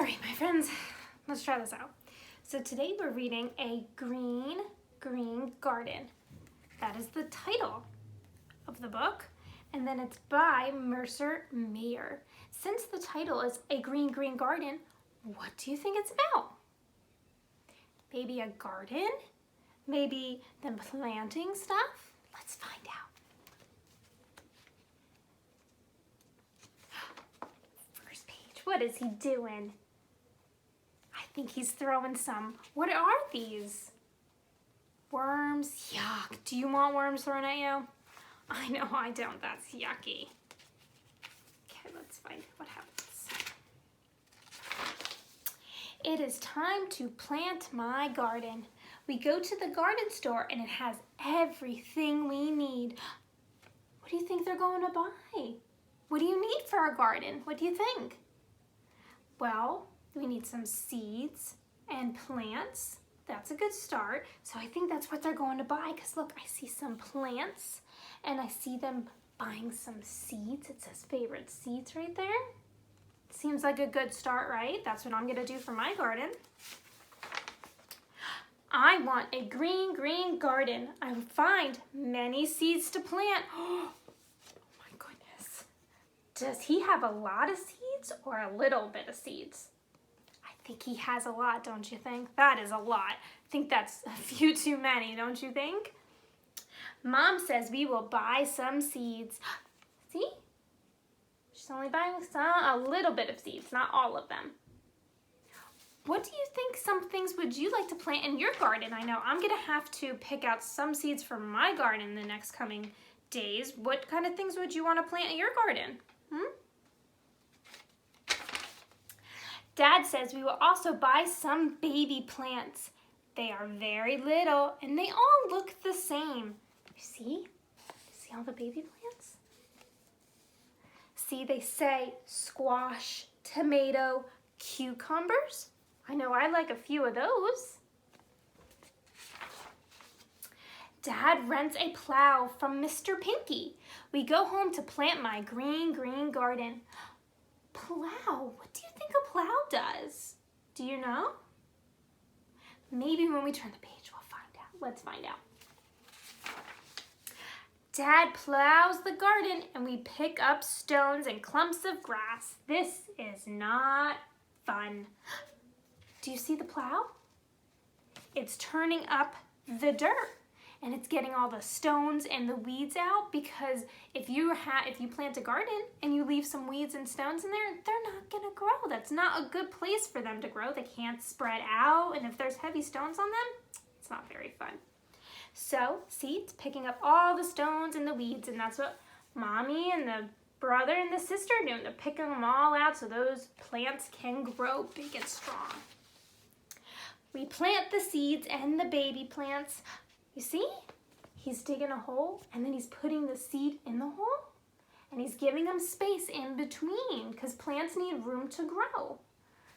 All right, my friends, let's try this out. So today we're reading A Green, Green Garden. That is the title of the book, and then it's by Mercer Mayer. Since the title is A Green, Green Garden, what do you think it's about? Maybe a garden? Maybe them planting stuff? Let's find out. First page, what is he doing? I think he's throwing some. What are these? Worms? Yuck. Do you want worms thrown at you? I know I don't. That's yucky. Okay, let's find what happens. It is time to plant my garden. We go to the garden store and it has everything we need. What do you think they're going to buy? What do you need for our garden? What do you think? Well, we need some seeds and plants. That's a good start. So I think that's what they're going to buy, because look, I see some plants and I see them buying some seeds. It says favorite seeds right there. Seems like a good start, right? That's what I'm gonna do for my garden. I want a green, green garden. I will find many seeds to plant. Oh my goodness. Does he have a lot of seeds or a little bit of seeds? I think he has a lot, don't you think? That is a lot. I think that's a few too many, don't you think? Mom says we will buy some seeds. See? She's only buying a little bit of seeds, not all of them. What do you think some things would you like to plant in your garden? I know I'm gonna have to pick out some seeds for my garden in the next coming days. What kind of things would you want to plant in your garden? Dad says we will also buy some baby plants. They are very little and they all look the same. You see? See all the baby plants? See, they say squash, tomato, cucumbers. I know I like a few of those. Dad rents a plow from Mr. Pinky. We go home to plant my green, green garden. Plow? What do you think a plow does? Do you know? Maybe when we turn the page, we'll find out. Let's find out. Dad plows the garden and we pick up stones and clumps of grass. This is not fun. Do you see the plow? It's turning up the dirt and it's getting all the stones and the weeds out, because if you plant a garden and you leave some weeds and stones in there, they're not gonna grow. That's not a good place for them to grow. They can't spread out, and if there's heavy stones on them, it's not very fun. So, see, it's picking up all the stones and the weeds, and that's what Mommy and the brother and the sister are doing. They're picking them all out so those plants can grow big and strong. We plant the seeds and the baby plants. You see? He's digging a hole and then he's putting the seed in the hole and he's giving them space in between, because plants need room to grow.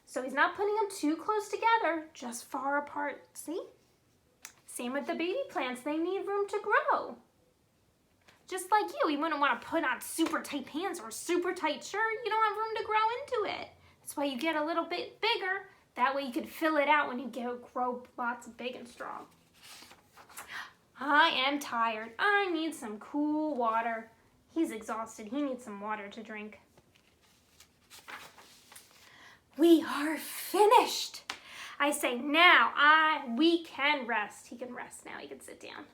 So he's not putting them too close together, just far apart. See? Same with the baby plants. They need room to grow. Just like you wouldn't want to put on super tight pants or super tight shirt. You don't have room to grow into it. That's why you get a little bit bigger. That way you can fill it out when you grow lots of big and strong. I am tired. I need some cool water. He's exhausted. He needs some water to drink. We are finished. I say now, we can rest. He can rest now. He can sit down.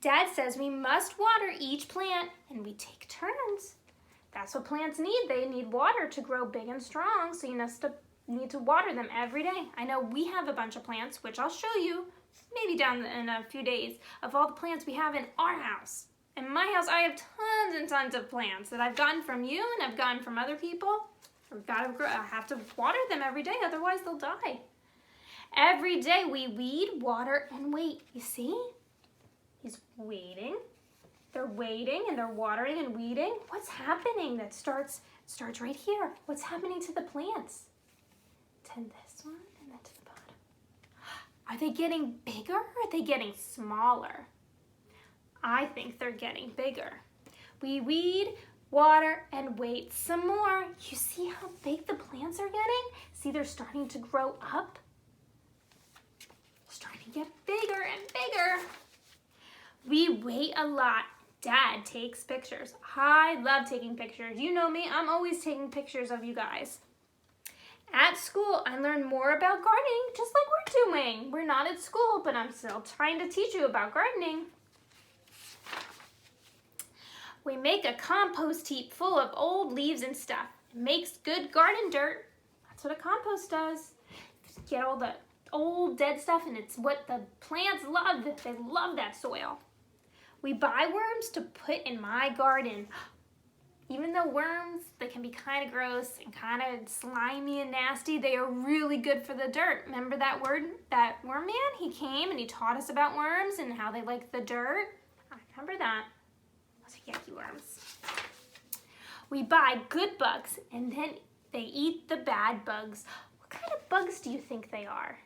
Dad says we must water each plant and we take turns. That's what plants need. They need water to grow big and strong, so you need to water them every day. I know we have a bunch of plants, which I'll show you maybe down in a few days, of all the plants we have in our house. In my house, I have tons and tons of plants that I've gotten from you and I've gotten from other people. I have to water them every day, otherwise they'll die. Every day we weed, water, and wait. You see? He's waiting. They're waiting and they're watering and weeding. What's happening? That starts right here. What's happening to the plants? To this one and then to the bottom. Are they getting bigger or are they getting smaller? I think they're getting bigger. We weed, water, and wait some more. You see how big the plants are getting? See, they're starting to grow up. Starting to get bigger and bigger. We wait a lot. Dad takes pictures. I love taking pictures. You know me, I'm always taking pictures of you guys. At school, I learned more about gardening, just like we're doing. We're not at school, but I'm still trying to teach you about gardening. We make a compost heap full of old leaves and stuff. It makes good garden dirt. That's what a compost does. Get all the old dead stuff, and it's what the plants love. They love that soil. We buy worms to put in my garden. Even though worms, they can be kind of gross and kind of slimy and nasty, they are really good for the dirt. Remember that worm man? He came and he taught us about worms and how they like the dirt. I remember that. Those are yucky worms. We buy good bugs and then they eat the bad bugs. What kind of bugs do you think they are?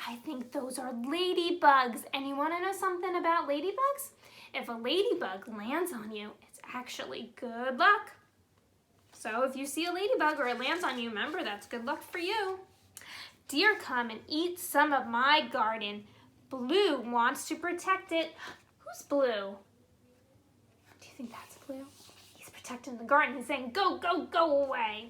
I think those are ladybugs. And you want to know something about ladybugs? If a ladybug lands on you, it's actually good luck. So if you see a ladybug or it lands on you, remember that's good luck for you. Deer come and eat some of my garden. Blue wants to protect it. Who's Blue? Do you think that's Blue? He's protecting the garden. He's saying, go, go, go away.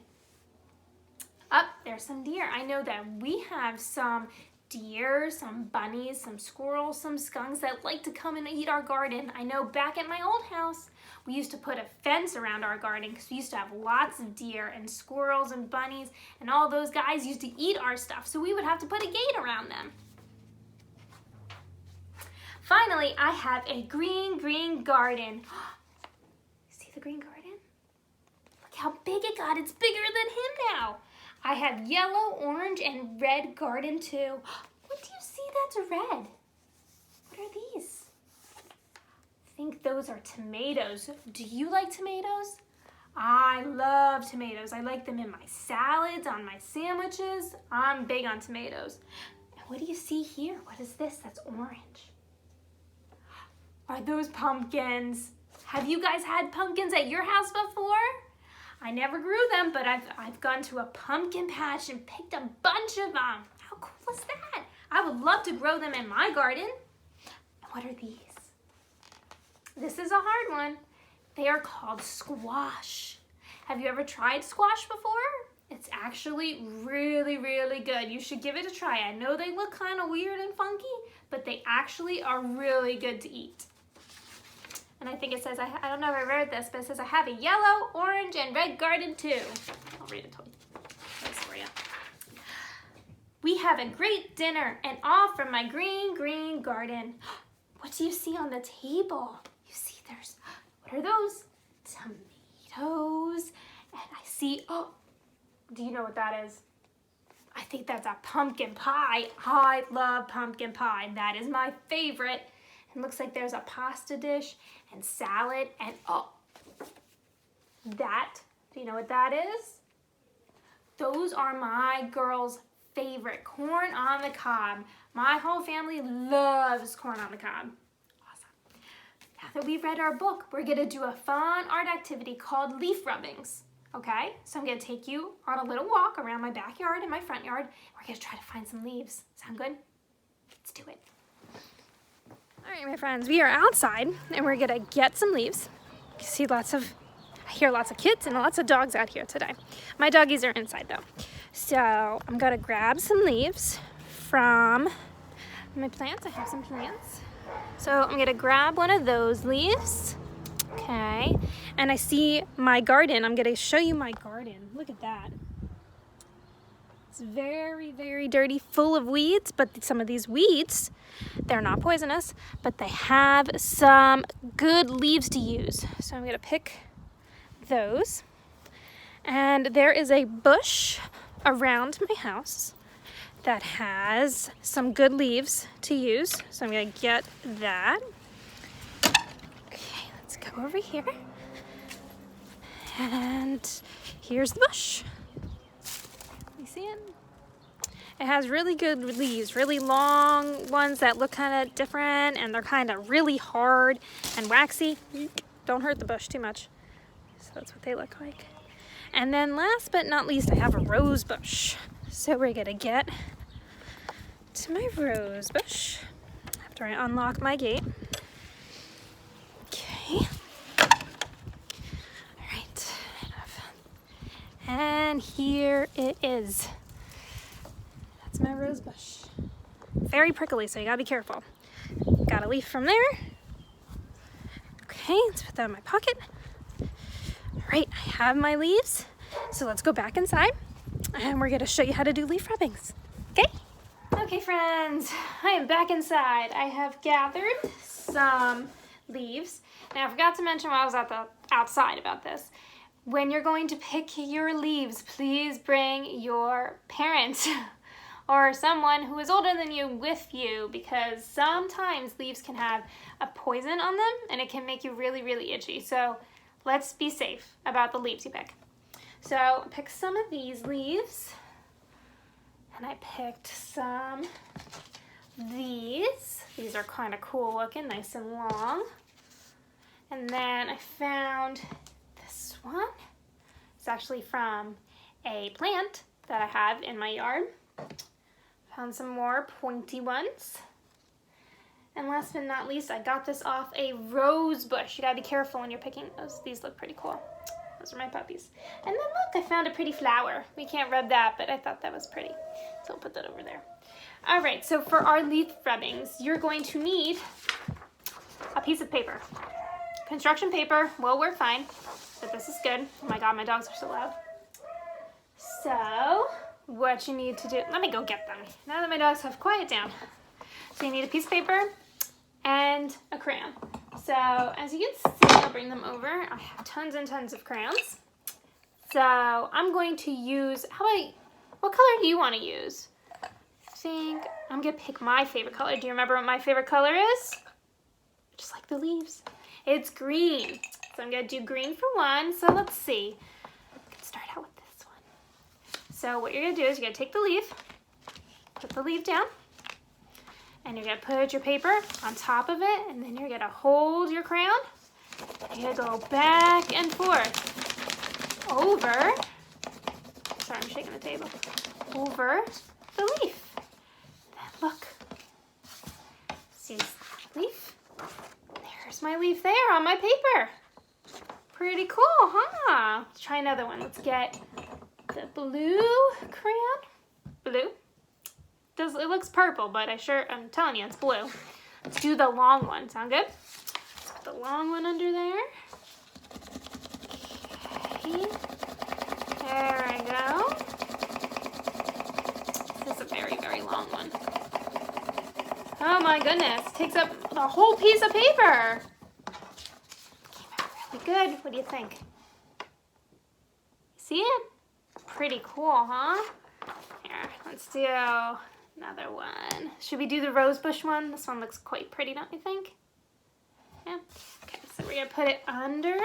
Up, there's some deer. I know that we have some deer, some bunnies, some squirrels, some skunks that like to come and eat our garden. I know back at my old house, we used to put a fence around our garden because we used to have lots of deer and squirrels and bunnies, and all those guys used to eat our stuff, so we would have to put a gate around them. Finally, I have a green garden. See the green garden? Look how big it got. It's bigger than him now. I have yellow, orange, and red garden too. What do you see that's red? What are these? I think those are tomatoes. Do you like tomatoes? I love tomatoes. I like them in my salads, on my sandwiches. I'm big on tomatoes. And what do you see here? What is this? That's orange. Are those pumpkins? Have you guys had pumpkins at your house before? I never grew them, but I've gone to a pumpkin patch and picked a bunch of them. How cool is that? I would love to grow them in my garden. What are these? This is a hard one. They are called squash. Have you ever tried squash before? It's actually really, really good. You should give it a try. I know they look kind of weird and funky, but they actually are really good to eat. And I think it says, I don't know if I read this, but it says I have a yellow, orange, and red garden too. I'll read it for you. We have a great dinner and all from my green garden. What do you see on the table? You see what are those? Tomatoes. And I see, do you know what that is? I think that's a pumpkin pie. I love pumpkin pie. That is my favorite. It looks like there's a pasta dish and salad and do you know what that is? Those are my girls' favorite, corn on the cob. My whole family loves corn on the cob. Awesome. Now that we've read our book, we're gonna do a fun art activity called leaf rubbings. Okay, so I'm gonna take you on a little walk around my backyard and my front yard. We're gonna try to find some leaves. Sound good? Let's do it. All right, my friends, we are outside and we're gonna get some leaves. You see I hear lots of kids and lots of dogs out here today. My doggies are inside though. So I'm gonna grab some leaves from my plants. I have some plants. So I'm gonna grab one of those leaves. Okay, and I see my garden. I'm gonna show you my garden. Look at that. It's very, very dirty, full of weeds, but some of these weeds, they're not poisonous, but they have some good leaves to use. So I'm gonna pick those. And there is a bush around my house that has some good leaves to use. So I'm gonna get that. Okay, let's go over here. And here's the bush. You see it? It has really good leaves, really long ones that look kind of different, and they're kind of really hard and waxy. don't hurt the bush too much. So that's what they look like. And then last but not least, I have a rose bush. So we're gonna get to my rose bush after I unlock my gate. Okay. All right. And here it is. That's my rose bush. Very prickly, so you gotta be careful. Got a leaf from there. Okay, let's put that in my pocket. All right, I have my leaves. So let's go back inside and we're gonna show you how to do leaf rubbings, okay? Okay friends, I am back inside. I have gathered some leaves. Now I forgot to mention while I was outside about this. When you're going to pick your leaves, please bring your parents or someone who is older than you with you, because sometimes leaves can have a poison on them and it can make you really, really itchy. So let's be safe about the leaves you pick. So I picked some of these leaves and I picked some of these. These are kind of cool looking, nice and long. And then I found this one. It's actually from a plant that I have in my yard. Found some more pointy ones. And last but not least, I got this off a rose bush. You gotta be careful when you're picking those. These look pretty cool. Those are my puppies. And then look, I found a pretty flower. We can't rub that, but I thought that was pretty. So I'll put that over there. All right, so for our leaf rubbings, you're going to need a piece of paper. Construction paper will work fine, but this is good. Oh my God, my dogs are so loud. So what you need to do, let me go get them. Now that my dogs have quiet down. So you need a piece of paper and a crayon. So as you can see, I'll bring them over. I have tons and tons of crayons. So I'm going to use, what color do you want to use? I think I'm gonna pick my favorite color. Do you remember what my favorite color is? Just like the leaves. It's green. So I'm gonna do green for one. So let's see. I can start out with this one. So what you're gonna do is you're gonna take the leaf, put the leaf down, and you're gonna put your paper on top of it, and then you're gonna hold your crayon, and you're gonna go back and forth over, sorry, I'm shaking the table, over the leaf. Then look, see this leaf? There's my leaf there on my paper. Pretty cool, huh? Let's try another one. Let's get the blue crayon. Blue. It looks purple, but I'm telling you, it's blue. Let's do the long one. Sound good? Let's put the long one under there. Okay. There I go. This is a very, very long one. Oh my goodness. It takes up the whole piece of paper. Came out really good. What do you think? See it? Pretty cool, huh? Here, let's do another one. Should we do the rose bush one? This one looks quite pretty, don't you think? Yeah. Okay, so we're gonna put it under.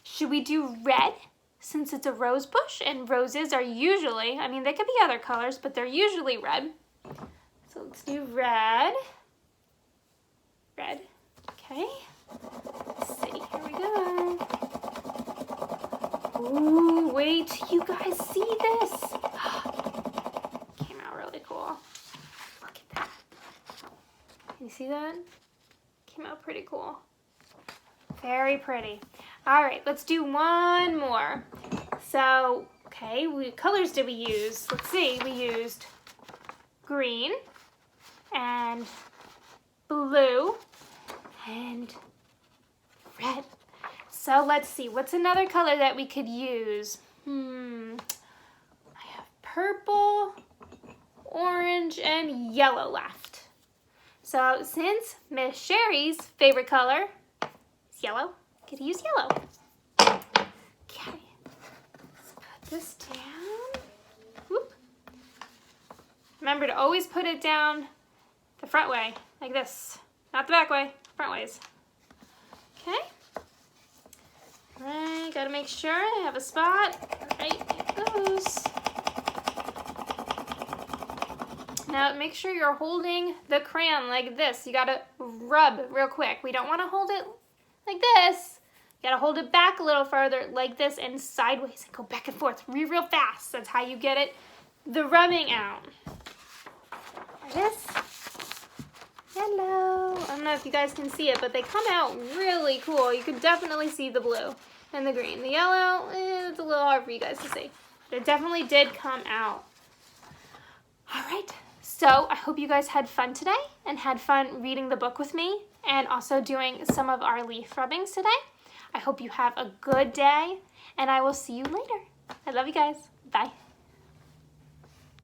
Should we do red? Since it's a rose bush and roses are usually, I mean, they could be other colors, but they're usually red. So let's do red. Red. Okay. Let's see. Here we go. Ooh, wait till you guys see this. Came out really cool. Look at that. Can you see that? Came out pretty cool. Very pretty. All right, let's do one more. So, okay, what colors did we use? Let's see, we used green and blue and red. So let's see, what's another color that we could use? I have purple, orange, and yellow left. So since Miss Sherry's favorite color is yellow, I could use yellow. Okay, let's put this down. Whoop. Remember to always put it down the front way, like this. Not the back way, front ways. Okay. All right, gotta make sure I have a spot. Right, it goes. Now make sure you're holding the crayon like this. You gotta rub real quick. We don't wanna hold it like this. You gotta hold it back a little further like this and sideways and go back and forth real fast. That's how you get it, the rubbing out. Like this. Hello. I don't know if you guys can see it, but they come out really cool. You can definitely see the blue and the green. The yellow, it's a little hard for you guys to see. But it definitely did come out. All right. So I hope you guys had fun today and had fun reading the book with me and also doing some of our leaf rubbings today. I hope you have a good day and I will see you later. I love you guys. Bye.